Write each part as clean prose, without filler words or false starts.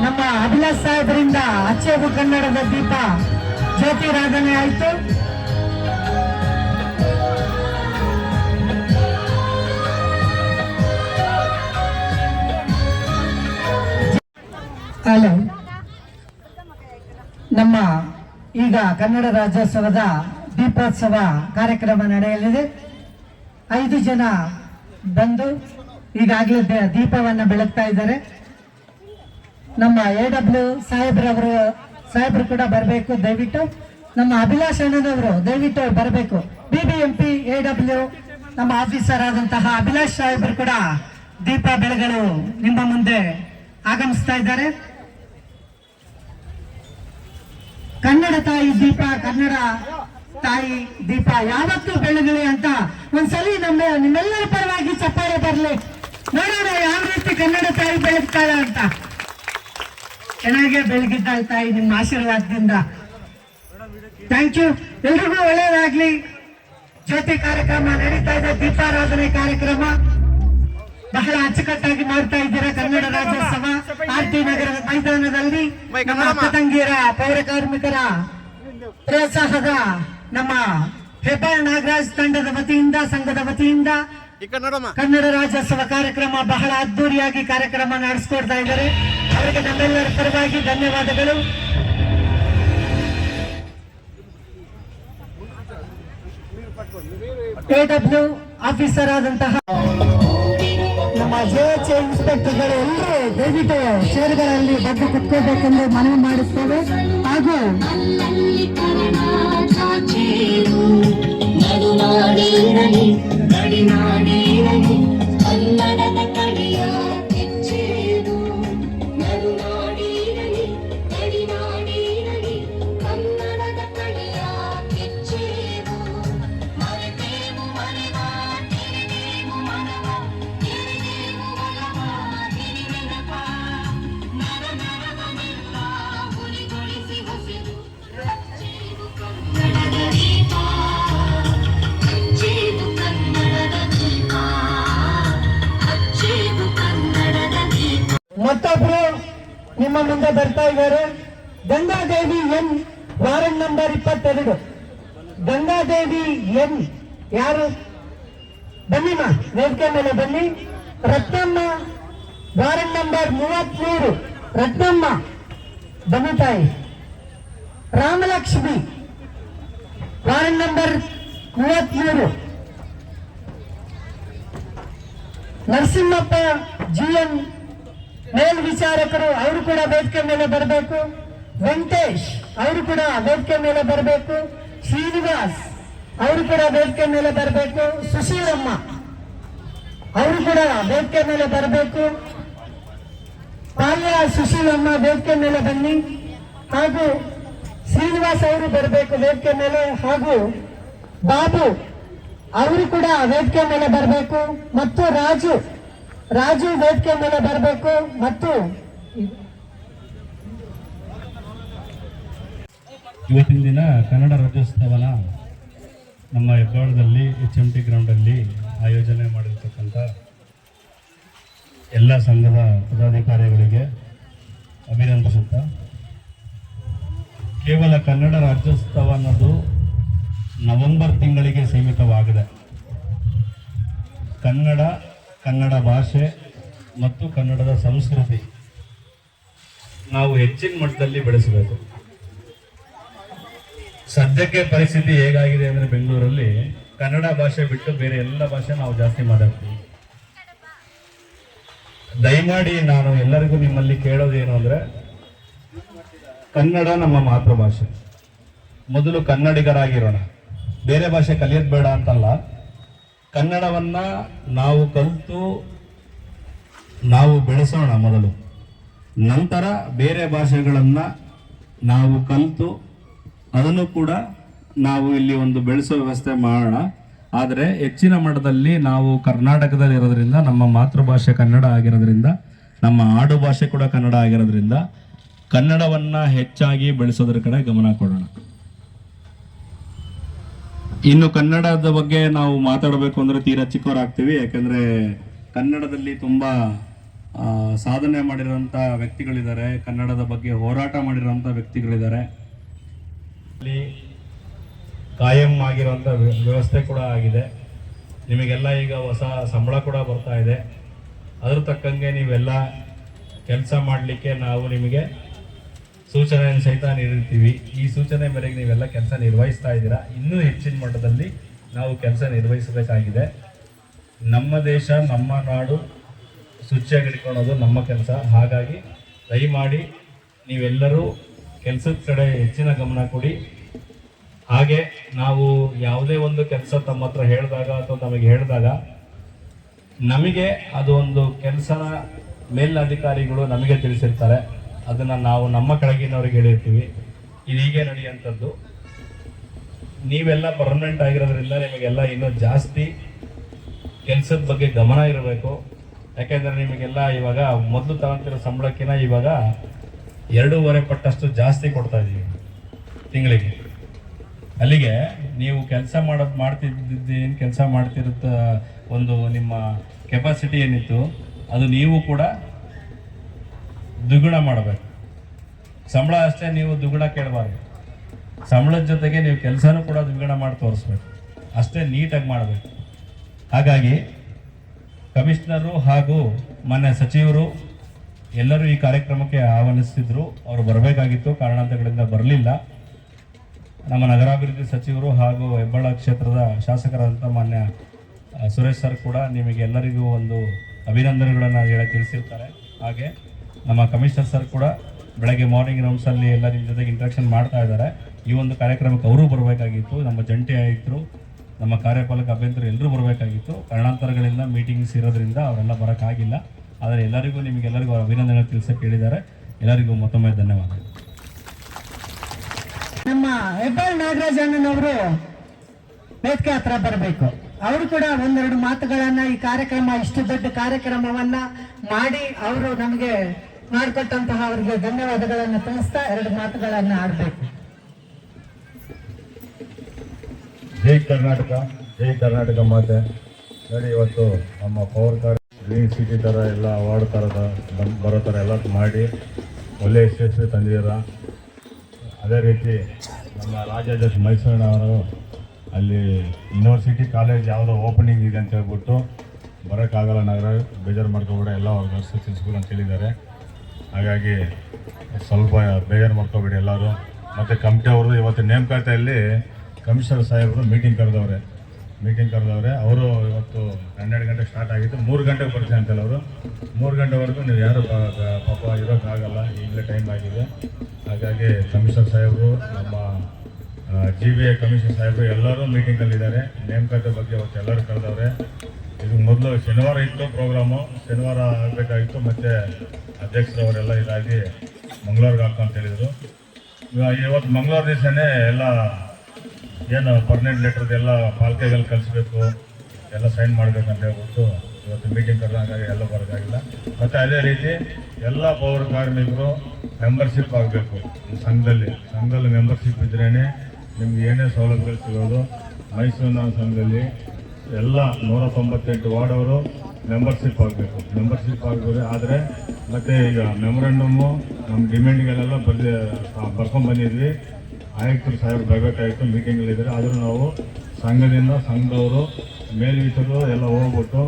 ನಮ್ಮ ಅಭಿಲಾಷ್ ಸಾಹೇಬರಿಂದ ಅಚ್ಚೇವು ಕನ್ನಡದ ದೀಪ ಜ್ಯೋತಿರಾಧನೆ ಆಯಿತು. ಹಲೋ, ನಮ್ಮ ಈಗ ಕನ್ನಡ ರಾಜ್ಯೋತ್ಸವದ ದೀಪೋತ್ಸವ ಕಾರ್ಯಕ್ರಮ ನಡೆಯಲಿದೆ. 5 ಜನ ಬಂದು ಈಗಾಗಲೇ ದೀಪವನ್ನು ಬೆಳಗ್ತಾ ಇದ್ದಾರೆ. ನಮ್ಮ AW ಸಾಹೇಬ್ರು ಕೂಡ ಬರಬೇಕು ದಯವಿಟ್ಟು. ನಮ್ಮ ಅಭಿಲಾಷ್ ಅಣ್ಣನವರು ದಯವಿಟ್ಟು ಬರಬೇಕು. BBMP AW ನಮ್ಮ ಆಫೀಸರ್ ಆದಂತಹ ಅಭಿಲಾಷ್ ಸಾಹೇಬ್ರು ಕೂಡ ದೀಪ ಬೆಳಗಲು ನಿಮ್ಮ ಮುಂದೆ ಆಗಮಿಸ್ತಾ ಇದ್ದಾರೆ. ಕನ್ನಡ ತಾಯಿ ದೀಪ, ಕನ್ನಡ ತಾಯಿ ದೀಪ ಯಾವತ್ತೂ ಬೆಳಗಲಿ ಅಂತ ಒಂದ್ಸಲಿ ನಿಮ್ಮೆಲ್ಲರ ಪರವಾಗಿ ಚಪ್ಪಾಳೆ ಬರಲಿ, ನೋಡೋಣ ಯಾವ ರೀತಿ ಕನ್ನಡ ತಾಯಿ ಬೆಳಗ್ತಾಳ ಅಂತ. ಚೆನ್ನಾಗೇ ಬೆಳಗಿದ್ದಾಳ ತಾಯಿ ನಿಮ್ಮ ಆಶೀರ್ವಾದದಿಂದ. Thank you. ಎಲ್ರಿಗೂ ಒಳ್ಳೆಯದಾಗ್ಲಿ. ಜ್ಯೋತಿ ಕಾರ್ಯಕ್ರಮ ನಡೀತಾ ಇದೆ, ದೀಪಾರಾಧನೆ ಕಾರ್ಯಕ್ರಮ ಬಹಳ ಅಚ್ಚುಕಟ್ಟಾಗಿ ಮಾಡ್ತಾ ಇದ್ದೀರಾ. ಕನ್ನಡ ರಾಜ್ಯೋತ್ಸವ RT ನಗರದ ಮೈದಾನದಲ್ಲಿ ನಮ್ಮ ಅಕ್ಕತಂಗಿಯರ ಪೌರ ಕಾರ್ಮಿಕರ ಪ್ರೋತ್ಸಾಹದ ನಮ್ಮ ಹೆಬ್ಬಾಳ್ ನಾಗರಾಜ್ ತಂಡದ ವತಿಯಿಂದ, ಸಂಘದ ವತಿಯಿಂದ ಕನ್ನಡ ರಾಜ್ಯೋತ್ಸವ ಕಾರ್ಯಕ್ರಮ ಬಹಳ ಅದ್ದೂರಿಯಾಗಿ ಕಾರ್ಯಕ್ರಮ ನಡೆಸಿಕೊಡ್ತಾ ಇದ್ದಾರೆ. ಅವರಿಗೆ ನಮ್ಮೆಲ್ಲರ ಪರವಾಗಿ ಧನ್ಯವಾದಗಳು. AW ಆಫೀಸರ್ ಆದಂತಹ ನಮ್ಮ JH ಇನ್ಸ್ಪೆಕ್ಟರ್ಗಳು ಎಲ್ಲರೂ ದಯವಿಟ್ಟು ಚೇರ್ಗಳಲ್ಲಿ ಬಂದು ಕುತ್ಕೋಬೇಕೆಂದು ಮನವಿ ಮಾಡುತ್ತೇವೆ. ಹಾಗೂ ಮತ್ತೊಬ್ರು ನಿಮ್ಮ ಮುಂದೆ ಬರ್ತಾ ಇದ್ದಾರೆ. Gangadevi N, ward number 22. Gangadevi N ಯಾರು? ಬನ್ನಿಮ್ಮ, ವೇದಿಕೆ ಮೇಲೆ ಬನ್ನಿ. Ratnamma, ward number 33. ರತ್ನಮ್ಮ ಬನ್ನಿ ತಾಯಿ. Ramalakshmi, ward number 33. Narasimhappa GN ಮೇಲ್ವಿಚಾರಕರು, ಅವರು ಕೂಡ ವೇದಿಕೆ ಮೇಲೆ ಬರಬೇಕು. ವೆಂಕಟೇಶ್ ಅವರು ಕೂಡ ವೇದಿಕೆ ಮೇಲೆ ಬರಬೇಕು. ಶ್ರೀನಿವಾಸ್ ಅವರು ಕೂಡ ವೇದಿಕೆ ಮೇಲೆ ಬರಬೇಕು. ಸುಶೀಲಮ್ಮ ಅವರು ಕೂಡ ವೇದಿಕೆ ಮೇಲೆ ಬರಬೇಕು. ಪಾಲ್ಯ ಸುಶೀಲಮ್ಮ ವೇದಿಕೆ ಮೇಲೆ ಬನ್ನಿ. ಹಾಗೂ ಶ್ರೀನಿವಾಸ್ ಅವರು ಬರಬೇಕು ವೇದಿಕೆ ಮೇಲೆ. ಹಾಗೂ ಬಾಬು ಅವರು ಕೂಡ ವೇದಿಕೆ ಮೇಲೆ ಬರಬೇಕು. ಮತ್ತು ರಾಜು ವೇದಿಕೆ ಮೇಲೆ ಬರಬೇಕು. ಮತ್ತು ಇವತ್ತಿನ ದಿನ ಕನ್ನಡ ರಾಜ್ಯೋತ್ಸವನ ನಮ್ಮ ಹೆಬ್ಬಾಳದಲ್ಲಿ HMT ಗ್ರೌಂಡಲ್ಲಿ ಆಯೋಜನೆ ಮಾಡಿರ್ತಕ್ಕಂಥ ಎಲ್ಲ ಸಂಘದ ಪದಾಧಿಕಾರಿಗಳಿಗೆ ಅಭಿನಂದಿಸುತ್ತಾ, ಕೇವಲ ಕನ್ನಡ ರಾಜ್ಯೋತ್ಸವ ಅನ್ನೋದು ನವೆಂಬರ್ ತಿಂಗಳಿಗೆ ಸೀಮಿತವಾಗಿದೆ. ಕನ್ನಡ ಭಾಷೆ ಮತ್ತು ಕನ್ನಡದ ಸಂಸ್ಕೃತಿ ನಾವು ಹೆಚ್ಚಿನ ಮಟ್ಟದಲ್ಲಿ ಬೆಳೆಸಬೇಕು. ಸದ್ಯಕ್ಕೆ ಪರಿಸ್ಥಿತಿ ಹೇಗಾಗಿದೆ ಅಂದರೆ ಬೆಂಗಳೂರಲ್ಲಿ ಕನ್ನಡ ಭಾಷೆ ಬಿಟ್ಟು ಬೇರೆ ಎಲ್ಲ ಭಾಷೆ ನಾವು ಜಾಸ್ತಿ ಮಾತಾಡ್ತೀವಿ. ದಯಮಾಡಿ ನಾನು ಎಲ್ಲರಿಗೂ ನಿಮ್ಮಲ್ಲಿ ಕೇಳೋದೇನು ಅಂದರೆ, ಕನ್ನಡ ನಮ್ಮ ಮಾತೃಭಾಷೆ. ಮೊದಲು ಕನ್ನಡಿಗರಾಗಿರೋಣ. ಬೇರೆ ಭಾಷೆ ಕಲಿಯೋದು ಬೇಡ ಅಂತಲ್ಲ, ಕನ್ನಡವನ್ನ ನಾವು ಕಲಿತು ನಾವು ಬೆಳೆಸೋಣ ಮೊದಲು. ನಂತರ ಬೇರೆ ಭಾಷೆಗಳನ್ನು ನಾವು ಕಲಿತು ಅದನ್ನು ಕೂಡ ನಾವು ಇಲ್ಲಿ ಒಂದು ಬೆಳೆಸೋ ವ್ಯವಸ್ಥೆ ಮಾಡೋಣ. ಆದರೆ ಹೆಚ್ಚಿನ ಮಟ್ಟದಲ್ಲಿ ನಾವು ಕರ್ನಾಟಕದಲ್ಲಿ ಇರೋದ್ರಿಂದ, ನಮ್ಮ ಮಾತೃಭಾಷೆ ಕನ್ನಡ ಆಗಿರೋದ್ರಿಂದ, ನಮ್ಮ ಆಡು ಭಾಷೆ ಕೂಡ ಕನ್ನಡ ಆಗಿರೋದ್ರಿಂದ ಕನ್ನಡವನ್ನು ಹೆಚ್ಚಾಗಿ ಬೆಳೆಸೋದ್ರ ಕಡೆ ಗಮನ ಕೊಡೋಣ. ಇನ್ನು ಕನ್ನಡದ ಬಗ್ಗೆ ನಾವು ಮಾತಾಡಬೇಕು ಅಂದರೆ ತೀರಾ ಚಿಕ್ಕವರಾಗ್ತೀವಿ. ಯಾಕಂದರೆ ಕನ್ನಡದಲ್ಲಿ ತುಂಬ ಸಾಧನೆ ಮಾಡಿರೋಂಥ ವ್ಯಕ್ತಿಗಳಿದ್ದಾರೆ, ಕನ್ನಡದ ಬಗ್ಗೆ ಹೋರಾಟ ಮಾಡಿರೋಂಥ ವ್ಯಕ್ತಿಗಳಿದ್ದಾರೆ. ಅಲ್ಲಿ ಕಾಯಂ ಆಗಿರುವಂಥ ವ್ಯವಸ್ಥೆ ಕೂಡ ಆಗಿದೆ. ನಿಮಗೆಲ್ಲ ಈಗ ಹೊಸ ಸಂಬಳ ಕೂಡ ಬರ್ತಾ ಇದೆ. ಅದ್ರ ತಕ್ಕಂಗೆ ನೀವೆಲ್ಲ ಕೆಲಸ ಮಾಡಲಿಕ್ಕೆ ನಾವು ನಿಮಗೆ ಸೂಚನೆಯನ್ನು ಸಹಿತ ನೀಡಿರ್ತೀವಿ. ಈ ಸೂಚನೆ ಮೇರೆಗೆ ನೀವೆಲ್ಲ ಕೆಲಸ ನಿರ್ವಹಿಸ್ತಾ ಇದ್ದೀರಾ. ಇನ್ನೂ ಹೆಚ್ಚಿನ ಮಟ್ಟದಲ್ಲಿ ನಾವು ಕೆಲಸ ನಿರ್ವಹಿಸಬೇಕಾಗಿದೆ. ನಮ್ಮ ದೇಶ, ನಮ್ಮ ನಾಡು ಶುಚಿಯಾಗಿ ಇಟ್ಕೊಳ್ಳೋದು ನಮ್ಮ ಕೆಲಸ. ಹಾಗಾಗಿ ದಯಮಾಡಿ ನೀವೆಲ್ಲರೂ ಕೆಲಸದ ಕಡೆ ಹೆಚ್ಚಿನ ಗಮನ ಕೊಡಿ. ಹಾಗೆ ನಾವು ಯಾವುದೇ ಒಂದು ಕೆಲಸ ತಮ್ಮ ಹತ್ರ ಹೇಳಿದಾಗ ಅಥವಾ ನಮಗೆ ಹೇಳಿದಾಗ ನಮಗೆ ಅದು ಒಂದು ಕೆಲಸನ ಮೇಲಧಿಕಾರಿಗಳು ನಮಗೆ ತಿಳಿಸಿರ್ತಾರೆ. ಅದನ್ನು ನಾವು ನಮ್ಮ ಕೆಳಗಿನವ್ರಿಗೆ ಹೇಳಿರ್ತೀವಿ, ಇದು ಹೀಗೆ ನಡೆಯುವಂಥದ್ದು. ನೀವೆಲ್ಲ ಪರ್ಮನೆಂಟ್ ಆಗಿರೋದ್ರಿಂದ ನಿಮಗೆಲ್ಲ ಇನ್ನೂ ಜಾಸ್ತಿ ಕೆಲಸದ ಬಗ್ಗೆ ಗಮನ ಇರಬೇಕು. ಯಾಕೆಂದರೆ ನಿಮಗೆಲ್ಲ ಇವಾಗ ಮೊದಲು ತಗೊಂತಿರೋ ಸಂಬಳಕ್ಕಿಂತ ಇವಾಗ 2.5 ಪಟ್ಟಷ್ಟು ಜಾಸ್ತಿ ಕೊಡ್ತಾ ಇದ್ದೀವಿ ತಿಂಗಳಿಗೆ. ಅಲ್ಲಿಗೆ ನೀವು ಕೆಲಸ ಮಾಡ್ತಿದ್ದೇನು ಕೆಲಸ ಮಾಡ್ತಿರುತ್ತ ಒಂದು ನಿಮ್ಮ ಕೆಪಾಸಿಟಿ ಏನಿತ್ತು ಅದು ನೀವು ಕೂಡ ದ್ವಿಗುಣ ಮಾಡಬೇಕು. ಸಂಬಳ ಅಷ್ಟೇ ನೀವು ದ್ವಿಗುಣ ಕೇಳಬಾರ್ದು. ಸಂಬಳದ ಜೊತೆಗೆ ನೀವು ಕೆಲಸನೂ ಕೂಡ ದ್ವಿಗುಣ ಮಾಡಿ ತೋರಿಸ್ಬೇಕು. ಅಷ್ಟೇ ನೀಟಾಗಿ ಮಾಡಬೇಕು. ಹಾಗಾಗಿ ಕಮಿಷನರು ಹಾಗೂ ಮಾನ್ಯ ಸಚಿವರು ಎಲ್ಲರೂ ಈ ಕಾರ್ಯಕ್ರಮಕ್ಕೆ ಆಹ್ವಾನಿಸ್ತಿದ್ರು. ಅವರು ಬರಬೇಕಾಗಿತ್ತು, ಕಾರಣಾಂತರಗಳಿಂದ ಬರಲಿಲ್ಲ. ನಮ್ಮ ನಗರಾಭಿವೃದ್ಧಿ ಸಚಿವರು ಹಾಗೂ ಹೆಬ್ಬಾಳ ಕ್ಷೇತ್ರದ ಶಾಸಕರಾದಂಥ ಮಾನ್ಯ ಸುರೇಶ್ ಸರ್ ಕೂಡ ನಿಮಗೆ ಎಲ್ಲರಿಗೂ ಒಂದು ಅಭಿನಂದನೆಗಳನ್ನು ತಿಳಿಸಿರ್ತಾರೆ. ಹಾಗೆ ನಮ್ಮ ಕಮಿಷನರ್ ಸರ್ ಕೂಡ ಬೆಳಗ್ಗೆ ಮಾರ್ನಿಂಗ್ ರೌಂಡ್ಸಲ್ಲಿ ಎಲ್ಲ ನಿಮ್ಮ ಜೊತೆಗೆ ಇಂಟ್ರಾಕ್ಷನ್ ಮಾಡ್ತಾ ಇದ್ದಾರೆ. ಈ ಒಂದು ಕಾರ್ಯಕ್ರಮಕ್ಕೆ ಅವರು ಬರಬೇಕಾಗಿತ್ತು. ನಮ್ಮ ಜಂಟಿ ಆಯುಕ್ತರು, ನಮ್ಮ ಕಾರ್ಯಪಾಲಕ ಅಭಿಯಂತರು ಎಲ್ಲರೂ ಬರಬೇಕಾಗಿತ್ತು. ಕಾರಣಾಂತರಗಳಿಂದ ಮೀಟಿಂಗ್ಸ್ ಇರೋದ್ರಿಂದ ಅವರೆಲ್ಲ ಬರೋಕ್ಕಾಗಿಲ್ಲ. ಆದರೆ ನಿಮಗೆಲ್ಲರಿಗೂ ಅಭಿನಂದನೆ ತಿಳಿಸಕ್ಕೆ ಹೇಳಿದ್ದಾರೆ. ಎಲ್ಲರಿಗೂ ಮತ್ತೊಮ್ಮೆ ಧನ್ಯವಾದ. ನಮ್ಮ ಹೆಬ್ಬಾಳ್ ನಾಗರಾಜ್ ಅಣ್ಣನವರು ವೇದಿಕೆ ಹತ್ರ ಬರಬೇಕು. ಅವರು ಕೂಡ ಒಂದೆರಡು ಮಾತುಗಳನ್ನ, ಈ ಕಾರ್ಯಕ್ರಮ ಇಷ್ಟು ದೊಡ್ಡ ಕಾರ್ಯಕ್ರಮವನ್ನ ಮಾಡಿ ಅವರು ನಮಗೆ ಮಾಡಿಕೊಟ್ಟಂತಹ ಅವರಿಗೆ ಧನ್ಯವಾದಗಳನ್ನು ತಿಳಿಸ್ತಾ 2 ಮಾತುಗಳನ್ನ ಆಡಬೇಕು. ಜೈ ಕರ್ನಾಟಕ, ಜೈ ಕರ್ನಾಟಕ ಮಾತೆ. ನೋಡಿ, ಇವತ್ತು ನಮ್ಮ ಪವರ್ ಕಾರ್ ಗ್ರೀನ್ ಸಿಟಿ ಥರ ಎಲ್ಲ ಅವಾರ್ಡ್ ಥರದ ಬರೋ ಥರ ಎಲ್ಲ ಮಾಡಿ ಒಳ್ಳೆಯ ಯಶಸ್ವಿ ತಂದಿದ್ದೀರ. ಅದೇ ರೀತಿ ನಮ್ಮ ರಾಜ್ಯಾಧ್ಯಕ್ಷ ಮೈಸೂರಿನವರು ಅಲ್ಲಿ ಯೂನಿವರ್ಸಿಟಿ ಕಾಲೇಜ್ ಯಾವುದೋ ಓಪನಿಂಗ್ ಇದೆ ಅಂತ ಹೇಳ್ಬಿಟ್ಟು ಬರೋಕ್ಕಾಗಲ್ಲ, ನಗರ ಬೇಜಾರು ಮಾಡ್ಕೊಬೇಡ, ಎಲ್ಲ ಅವ್ರಿಗೆ ತಿಳಿಸ್ಬೇಕು ಅಂತ ಹೇಳಿದ್ದಾರೆ. ಹಾಗಾಗಿ ಸ್ವಲ್ಪ ಬೇಜಾರು ಮಾಡ್ಕೊಬೇಡಿ ಎಲ್ಲರೂ. ಮತ್ತು ಕಮಿಟಿ ಅವ್ರದ್ದು ಇವತ್ತು ನೇಮಕಾತಿಯಲ್ಲಿ ಕಮಿಷನರ್ ಸಾಹೇಬರು ಮೀಟಿಂಗ್ ಕರೆದವ್ರೆ. ಅವರು ಇವತ್ತು 12 ಗಂಟೆ ಸ್ಟಾರ್ಟ್ ಆಗಿತ್ತು, 3 ಗಂಟೆಗೆ ಬರ್ತೀನಿ ಅಂತಲ್ಲ ಅವರು. 3 ಗಂಟೆವರೆಗೂ ನೀವು ಯಾರು ಪಾಪ ಇರೋಕ್ಕಾಗಲ್ಲ, ಈಗಲೇ ಟೈಮ್ ಆಗಿದೆ. ಹಾಗಾಗಿ ಕಮಿಷನರ್ ಸಾಹೇಬರು, ನಮ್ಮ GBI ಕಮಿಷನರ್ ಸಾಹೇಬರು ಎಲ್ಲರೂ ಮೀಟಿಂಗಲ್ಲಿದ್ದಾರೆ. ನೇಮಕಾತಿ ಬಗ್ಗೆ ಇವತ್ತು ಎಲ್ಲರೂ ಕರೆದವ್ರೆ. ಇದು ಮೊದಲು ಶನಿವಾರ ಇತ್ತು ಪ್ರೋಗ್ರಾಮು, ಶನಿವಾರ ಆಗಬೇಕಾಗಿತ್ತು. ಮತ್ತು ಅಧ್ಯಕ್ಷರವರೆಲ್ಲ ಇದಾಗಿ ಮಂಗಳವಾರಕ್ಕೆ ಹಾಕಂತ ಹೇಳಿದರು. ಇವತ್ತು ಮಂಗಳವಾರ ದಿವಸನೇ ಎಲ್ಲ ಏನು ಪರ್ಮನೆಂಟ್ ಲೆಟರ್ದೆಲ್ಲ ಪಾಲ್ಕೆಗಳು ಕಳಿಸ್ಬೇಕು, ಎಲ್ಲ ಸೈನ್ ಮಾಡಬೇಕಂತ ಹೇಳ್ಬಿಟ್ಟು ಇವತ್ತು ಮೀಟಿಂಗ್ ಕರೆದಾಗ ಎಲ್ಲ ಬರೋಕ್ಕಾಗಿಲ್ಲ. ಮತ್ತು ಅದೇ ರೀತಿ ಎಲ್ಲ ಪೌರ ಕಾರ್ಮಿಕರು ಮೆಂಬರ್ಶಿಪ್ ಆಗಬೇಕು. ಸಂಘದಲ್ಲಿ ಮೆಂಬರ್ಶಿಪ್ ಇದ್ರೇ ನಿಮ್ಗೆ ಏನೇ ಸೌಲಭ್ಯಗಳು ಸಿಗೋದು. ಮೈಸೂರಿನ ಸಂಘದಲ್ಲಿ ಎಲ್ಲ 198 ವಾರ್ಡ್ ಅವರು ಮೆಂಬರ್ಶಿಪ್ ಆಗಬೇಕು. ಆದರೆ ಮತ್ತು ಈಗ ಮೆಮೊರಂಡಮ್ಮು ನಮ್ಮ ಡಿಮ್ಯಾಂಡ್ಗಳೆಲ್ಲ ಬರ್ಕೊಂಡ್ಬಂದಿದ್ವಿ. ಆಯುಕ್ತರು ಸಾಹೇಬರು ಬರಬೇಕಾಗಿತ್ತು, ಮೀಟಿಂಗಲ್ಲಿದ್ದಾರೆ. ಆದರೂ ನಾವು ಸಂಘದವರು ಮೇಲ್ವಿಚಾರರು ಎಲ್ಲ ಹೋಗ್ಬಿಟ್ಟು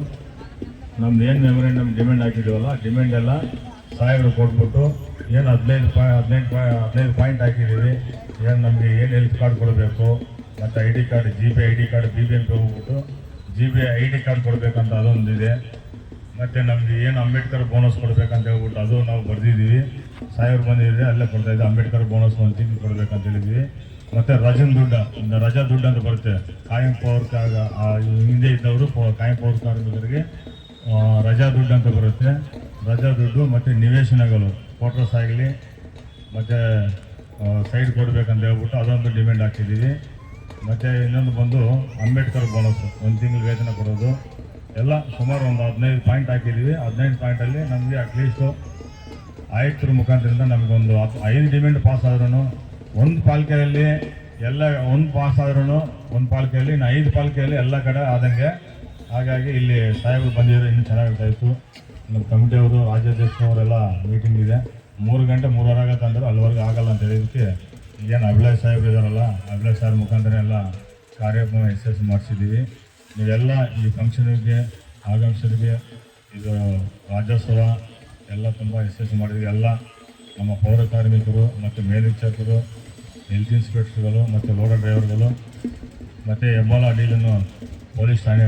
ನಮ್ದು ಏನು ಮೆಮೊರೆಂಡಮ್ ಡಿಮ್ಯಾಂಡ್ ಹಾಕಿದ್ದೀವಲ್ಲ, ಡಿಮ್ಯಾಂಡ್ ಎಲ್ಲ ಸಾಹೇಬರು ಕೊಟ್ಬಿಟ್ಟು ಏನು 15 ಪಾಯಿಂಟ್ ಹಾಕಿದ್ದೀವಿ. ಏನು ನಮಗೆ ಏನು ಹೆಲ್ತ್ ಕಾರ್ಡ್ ಕೊಡಬೇಕು, ಮತ್ತು I D card, GB I D card BBMP ಹೋಗ್ಬಿಟ್ಟು GB ಐ ಡಿ ಕಾರ್ಡ್ ಕೊಡಬೇಕಂತ ಅದೊಂದಿದೆ. ಮತ್ತು ನಮಗೆ ಏನು ಅಂಬೇಡ್ಕರ್ ಬೋನಸ್ ಕೊಡಬೇಕಂತ ಹೇಳ್ಬಿಟ್ಟು ಅದು ನಾವು ಬರೆದಿದ್ದೀವಿ. ಸಾಹೇಬರು ಬಂದಿದೆ ಅಲ್ಲೇ ಕೊಡ್ತಾಯಿದ್ದೆ, ಅಂಬೇಡ್ಕರ್ ಬೋನಸ್ 1 ತಿಂಗಳು ಕೊಡಬೇಕಂತ ಹೇಳಿದ್ವಿ. ಮತ್ತು ರಜಾ ದುಡ್ಡು ಅಂತ ಬರುತ್ತೆ. ಕಾಯಂ ಪವರ್ ಹಿಂದೆ ಇದ್ದವರು ಕಾಯಂ ಪವರ್ ಕಾರ್ಮಿಕರಿಗೆ ರಜಾ ದುಡ್ಡು ಅಂತ ಬರುತ್ತೆ. ರಜಾ ದುಡ್ಡು ಮತ್ತು ನಿವೇಶನಗಳು ಕ್ವಾರ್ಟರ್ಸ್ ಆಗಲಿ ಮತ್ತು ಸೈಡ್ ಕೊಡಬೇಕಂತ ಹೇಳ್ಬಿಟ್ಟು ಅದೊಂದು ಡಿಮ್ಯಾಂಡ್ ಹಾಕಿದ್ದೀವಿ. ಮತ್ತು ಇನ್ನೊಂದು ಬಂದು ಅಂಬೇಡ್ಕರ್ ಬೋನಸ್ 1 ತಿಂಗಳು ವೇತನ ಕೊಡೋದು ಎಲ್ಲ ಸುಮಾರು ಒಂದು 15 ಪಾಯಿಂಟ್ ಹಾಕಿದ್ದೀವಿ. 15 ಪಾಯಿಂಟಲ್ಲಿ ನಮಗೆ ಅಟ್ಲೀಸ್ಟು ಆಯುಕ್ತರ ಮುಖಾಂತರದಿಂದ ನಮಗೊಂದು 5 ಡಿಮ್ಯಾಂಡ್ ಪಾಸ್ ಆದ್ರೂ ಒಂದು ಪಾಲಿಕೆಯಲ್ಲಿ ಎಲ್ಲ ಒಂದು ಪಾಲಿಕೆಯಲ್ಲಿ ಇನ್ನು 5 ಪಾಲಿಕೆಯಲ್ಲಿ ಎಲ್ಲ ಕಡೆ ಆದಂಗೆ. ಹಾಗಾಗಿ ಇಲ್ಲಿ ಸಾಹೇಬರು ಬಂದಿದ್ರು ಇನ್ನೂ ಚೆನ್ನಾಗಿರ್ತಾಯಿತ್ತು. ನಮ್ಮ ಕಮಿಟಿಯವರು, ರಾಜ್ಯಾಧ್ಯಕ್ಷರವರೆಲ್ಲ ಮೀಟಿಂಗ್ ಇದೆ. 3 ಗಂಟೆ 3:30 ಆಗತ್ತೆ ಅಂದ್ರೆ ಅಲ್ಲಿವರೆಗೆ ಆಗಲ್ಲ ಅಂತ ಹೇಳಿದ್ದಕ್ಕೆ ಏನು ಅಭಿಲಾಷ್ ಸಾಹೇಬ್ರು ಇದ್ದಾರಲ್ಲ, ಅಭಿಲಾಷ್ ಸಾಹೇಬ್ರ ಮುಖಾಂತರ ಎಲ್ಲ ಕಾರ್ಯಕ್ರಮ ಯಶಸ್ವಿ ಮಾಡಿಸಿದ್ದೀವಿ. ನೀವೆಲ್ಲ ಈ ಫಂಕ್ಷನ್ಗೆ ಆಗಮಿಸೋರಿಗೆ ಇದು ರಾಜ್ಯೋತ್ಸವ ಎಲ್ಲ ತುಂಬ ಯಶಸ್ವಿ ಮಾಡಿದ್ವಿ. ಎಲ್ಲ ನಮ್ಮ ಪೌರ ಕಾರ್ಮಿಕರು ಮತ್ತು ಮೇಲ್ವಿಚಾರಕರು, ಹೆಲ್ತ್ ಇನ್ಸ್ಪೆಕ್ಟರ್ಗಳು ಮತ್ತು ಲೋಡರ್ ಡ್ರೈವರ್ಗಳು ಮತ್ತು ಹೆಬ್ಬಾಳ ಅಡಿಲನ್ನು ಪೊಲೀಸ್ ಠಾಣೆ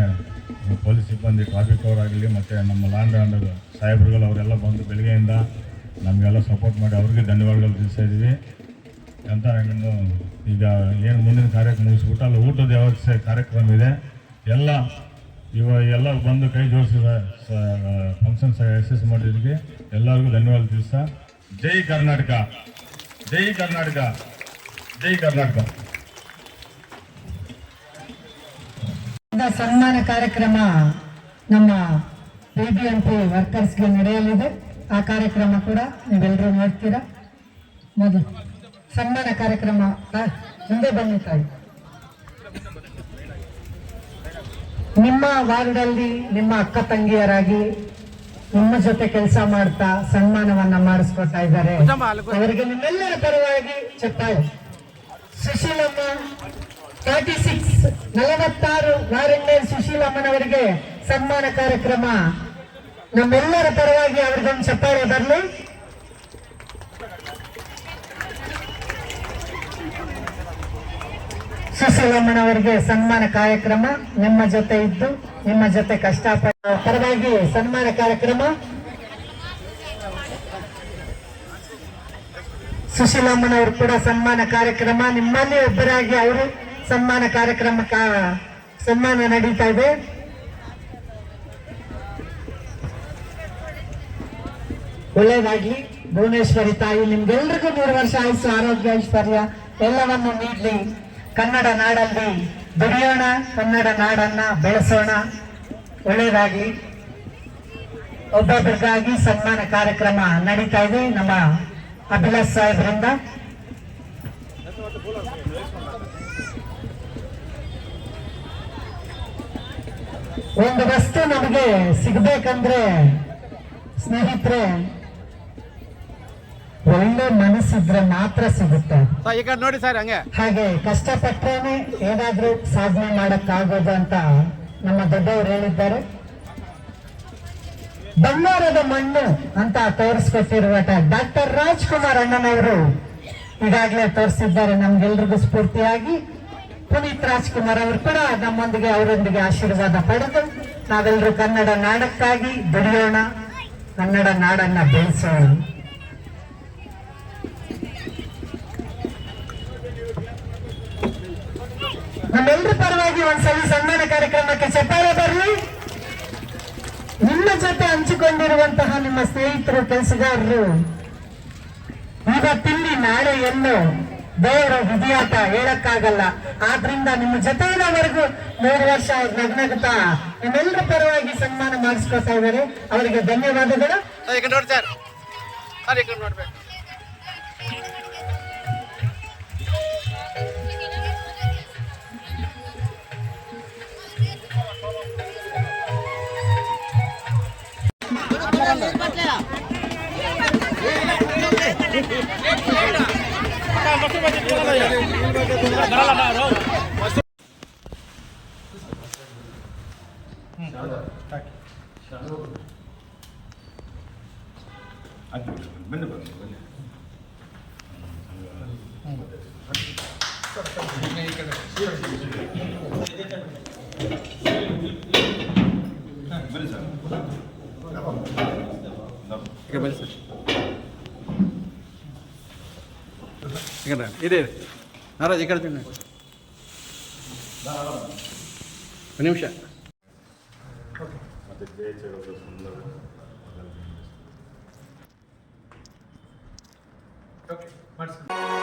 ಪೊಲೀಸ್ ಸಿಬ್ಬಂದಿ, ಟ್ರಾಫಿಕ್ ಅವರಾಗಲಿ ಮತ್ತು ನಮ್ಮ ಲ್ಯಾಂಡ್ ಆರ್ಡರ್ ಸಾಹೇಬ್ರುಗಳು ಅವರೆಲ್ಲ ಬಂದು ಬೆಳಗ್ಗೆಯಿಂದ ನಮಗೆಲ್ಲ ಸಪೋರ್ಟ್ ಮಾಡಿ ಅವ್ರಿಗೆ ಧನ್ಯವಾದಗಳು ತಿಳಿಸ್ತಾಯಿದ್ದೀವಿ ಅಂತ. ಇನ್ನು ಈಗ ಏನು ಮುಂದಿನ ಕಾರ್ಯಕ್ರಮ ಮುಗಿಸ್ಬಿಟ್ಟು ಅಲ್ಲಿ ಊಟದ ವ್ಯವಸ್ಥೆ ಕಾರ್ಯಕ್ರಮ ಇದೆ. ಎಲ್ಲ ಬಂದು ಕೈ ಜೋಡಿಸಿದ ಫಂಕ್ಷನ್ಸ್ ಯಶಸ್ವಿ ಮಾಡಿದ್ದಕ್ಕೆ ಎಲ್ಲರಿಗೂ ಧನ್ಯವಾದ ತಿಳಿಸ್ತಾ, ಜೈ ಕರ್ನಾಟಕ, ಜೈ ಕರ್ನಾಟಕ, ಜೈ ಕರ್ನಾಟಕ. ಸನ್ಮಾನ ಕಾರ್ಯಕ್ರಮ ನಮ್ಮ BBMP ವರ್ಕರ್ಸ್ಗೆ ನಡೆಯಲಿದೆ. ಆ ಕಾರ್ಯಕ್ರಮ ಕೂಡ ನೀವೆಲ್ಲರೂ ನೋಡ್ತೀರಾ. ಮೊದಲು ಸನ್ಮಾನ ಕಾರ್ಯಕ್ರಮ ಮುಂದೆ ಬನ್ನಿ ತಾಯಿ. ನಿಮ್ಮ ವಾರ್ಡಲ್ಲಿ ನಿಮ್ಮ ಅಕ್ಕ ತಂಗಿಯರಾಗಿ ನಿಮ್ಮ ಜೊತೆ ಕೆಲಸ ಮಾಡ್ತಾ ಸನ್ಮಾನವನ್ನ ಮಾಡಿಸ್ಕೊತಾ ಇದ್ದಾರೆ. ಅವರಿಗೆ ನಿಮ್ಮೆಲ್ಲರ ಪರವಾಗಿ ಚಪ್ಪಾಳೆ. ಸುಶೀಲಮ್ಮ 46 ವಾರಂಡೇ ಸುಶೀಲಮ್ಮನವರಿಗೆ ಸನ್ಮಾನ ಕಾರ್ಯಕ್ರಮ ನಮ್ಮೆಲ್ಲರ ಪರವಾಗಿ ಅವ್ರಿಗೊಂದು ಚಪ್ಪಾಳೆ ಬರಲಿ. ಸುಶೀಲಮ್ಮನವರಿಗೆ ಸನ್ಮಾನ ಕಾರ್ಯಕ್ರಮ, ನಿಮ್ಮ ಜೊತೆ ಇದ್ದು ನಿಮ್ಮ ಜೊತೆ ಕಷ್ಟಪಟ್ಟ ಪರವಾಗಿ ಸನ್ಮಾನ ಕಾರ್ಯಕ್ರಮ. ಸುಶೀಲಮ್ಮನವರು ಕೂಡ ಸನ್ಮಾನ ಕಾರ್ಯಕ್ರಮ, ನಿಮ್ಮಲ್ಲಿ ಒಬ್ಬರಾಗಿ ಅವರು ಸನ್ಮಾನ ಕಾರ್ಯಕ್ರಮ ಸನ್ಮಾನ ನಡೀತಾ ಇದೆ. ಒಳ್ಳೇದಾಗ್ಲಿ. ಭುವನೇಶ್ವರಿ ತಾಯಿ ನಿಮ್ಗೆಲ್ರಿಗೂ 100 ವರ್ಷ ಆಯುಸ್ಸು, ಆರೋಗ್ಯ, ಐಶ್ವರ್ಯ ಎಲ್ಲವನ್ನು ನೀಡಲಿ. ಕನ್ನಡ ನಾಡಲ್ಲಿ ದುಡಿಯೋಣ, ಕನ್ನಡ ನಾಡನ್ನ ಬೆಳೆಸೋಣ. ಒಳ್ಳೇದಾಗ್ಲಿ. ಒಬ್ಬೊಬ್ಬರಿಗಾಗಿ ಸನ್ಮಾನ ಕಾರ್ಯಕ್ರಮ ನಡೀತಾ ಇದೆ ನಮ್ಮ ಅಭಿಲಾಷ್ ಸಾಹೇಬ್ರಿಂದ. ಒಂದು ವಸ್ತು ನಮಗೆ ಸಿಗ್ಬೇಕಂದ್ರೆ ಸ್ನೇಹಿತರೆ ಒಳ್ಳೆ ಮನಸ್ಸಿದ್ರೆ ಮಾತ್ರ ಸಿಗುತ್ತೆ. ನೋಡಿ ಸರ್, ಹಾಗೆ ಕಷ್ಟಪಟ್ಟರೇನೆ ಏನಾದ್ರೂ ಸಾಧನೆ ಮಾಡಕ್ಕಾಗೋದು ಅಂತ ನಮ್ಮ ದೊಡ್ಡವರು ಹೇಳಿದ್ದಾರೆ. ಬಂಗಾರದ ಮಣ್ಣು ಅಂತ ತೋರಿಸ್ಕೊಟ್ಟಿರುವ ಡಾಕ್ಟರ್ ರಾಜ್ಕುಮಾರ್ ಅಣ್ಣನವರು ಈಗಾಗಲೇ ತೋರಿಸಿದ್ದಾರೆ ನಮ್ಗೆಲ್ರಿಗೂ ಸ್ಫೂರ್ತಿಯಾಗಿ. ಪುನೀತ್ ರಾಜ್ಕುಮಾರ್ ಅವರು ಕೂಡ ನಮ್ಮೊಂದಿಗೆ ಅವರೊಂದಿಗೆ ಆಶೀರ್ವಾದ ಪಡೆದು ನಾವೆಲ್ಲರೂ ಕನ್ನಡ ನಾಡಕ್ಕಾಗಿ ದುಡಿಯೋಣ, ಕನ್ನಡ ನಾಡನ್ನ ಬೆಳೆಸೋಣ. ನಮ್ಮೆಲ್ಲರ ಪರವಾಗಿ ಒಂದ್ಸಲಿ ಸನ್ಮಾನ ಕಾರ್ಯಕ್ರಮಕ್ಕೆ ಚಪ್ಪಾಳೆ ಬರಲಿ. ನಿಮ್ಮ ಜೊತೆ ಹಂಚಿಕೊಂಡಿರುವಂತಹ ನಿಮ್ಮ ಸ್ನೇಹಿತರು, ಕೆಲಸಗಾರರು ಇವತ್ತಿಲ್ಲಿ ನಾಳೆ ಎಲ್ಲೋ ದೇವರ ವಿಧಿಯಾಟ ಹೇಳಕ್ಕಾಗಲ್ಲ. ಆದ್ರಿಂದ ನಿಮ್ಮ ಜೊತೆಯವರೆಗೂ 3 ವರ್ಷ ನಗ್ನಗ್ತಾ ನಿಮ್ಮೆಲ್ಲರ ಪರವಾಗಿ ಸನ್ಮಾನ ಮಾಡಿಸ್ಕೊತಾ ಇದ್ದಾರೆ. ಅವರಿಗೆ ಧನ್ಯವಾದಗಳು. ಇದೆ ನಾರಾಜ್ ಈ ಕಡೆ ತಿನ್ನಿ ಒಂದು ನಿಮಿಷ ಮತ್ತು ಜಯಚಂದ್ರ ಸುಂದರ ಓಕೆ ಮಾಡಿಸಿ